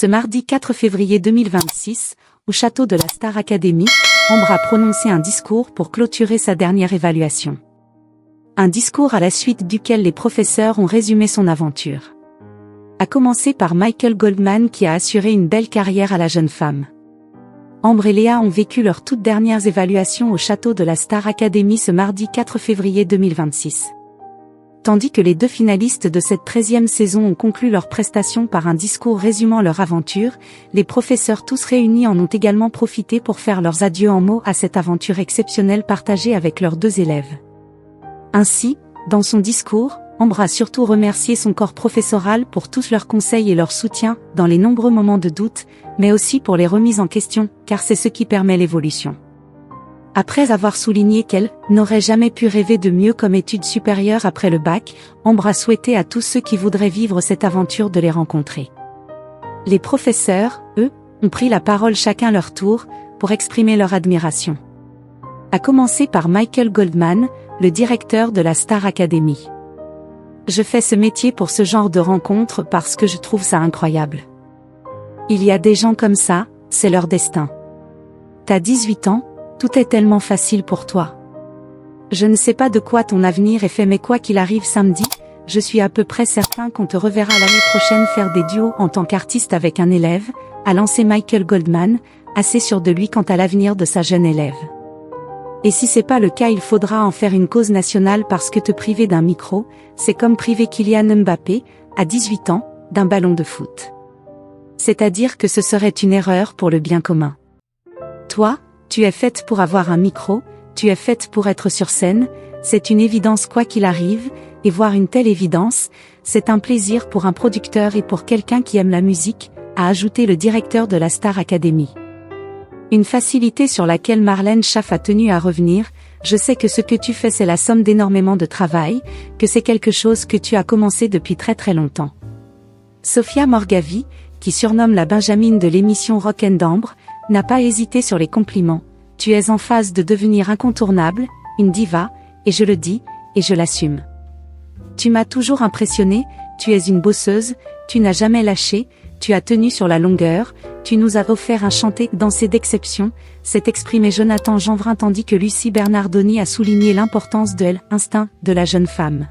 Ce mardi 4 février 2026, au château de la Star Academy, Ambre a prononcé un discours pour clôturer sa dernière évaluation. Un discours à la suite duquel les professeurs ont résumé son aventure. À commencer par Michael Goldman qui a assuré une belle carrière à la jeune femme. Ambre et Léa ont vécu leurs toutes dernières évaluations au château de la Star Academy ce mardi 4 février 2026. Tandis que les deux finalistes de cette 13e saison ont conclu leur prestation par un discours résumant leur aventure, les professeurs tous réunis en ont également profité pour faire leurs adieux en mots à cette aventure exceptionnelle partagée avec leurs deux élèves. Ainsi, dans son discours, Ambre a surtout remercié son corps professoral pour tous leurs conseils et leur soutien dans les nombreux moments de doute, mais aussi pour les remises en question, car c'est ce qui permet l'évolution. Après avoir souligné qu'elle n'aurait jamais pu rêver de mieux comme études supérieures après le bac, Ambre a souhaité à tous ceux qui voudraient vivre cette aventure de les rencontrer. Les professeurs, eux, ont pris la parole chacun leur tour, pour exprimer leur admiration. À commencer par Michael Goldman, le directeur de la Star Academy. Je fais ce métier pour ce genre de rencontres parce que je trouve ça incroyable. Il y a des gens comme ça, c'est leur destin. T'as 18 ans, tout est tellement facile pour toi. Je ne sais pas de quoi ton avenir est fait mais quoi qu'il arrive samedi, je suis à peu près certain qu'on te reverra l'année prochaine faire des duos en tant qu'artiste avec un élève, a lancé Michael Goldman, assez sûr de lui quant à l'avenir de sa jeune élève. Et si c'est pas le cas il faudra en faire une cause nationale parce que te priver d'un micro, c'est comme priver Kylian Mbappé, à 18 ans, d'un ballon de foot. C'est-à-dire que ce serait une erreur pour le bien commun. Toi, tu es faite pour avoir un micro, tu es faite pour être sur scène, c'est une évidence quoi qu'il arrive, et voir une telle évidence, c'est un plaisir pour un producteur et pour quelqu'un qui aime la musique, a ajouté le directeur de la Star Academy. Une facilité sur laquelle Marlène Schaff a tenu à revenir, je sais que ce que tu fais c'est la somme d'énormément de travail, que c'est quelque chose que tu as commencé depuis très très longtemps. Sophia Morgavi, qui surnomme la Benjamine de l'émission Rock and Ambre, n'a pas hésité sur les compliments. Tu es en phase de devenir incontournable, une diva, et je le dis, et je l'assume. Tu m'as toujours impressionné, tu es une bosseuse, tu n'as jamais lâché, tu as tenu sur la longueur, tu nous as offert un chanté dansé d'exception, s'est exprimé Jonathan Janvrin tandis que Lucie Bernardoni a souligné l'importance de l'instinct de la jeune femme.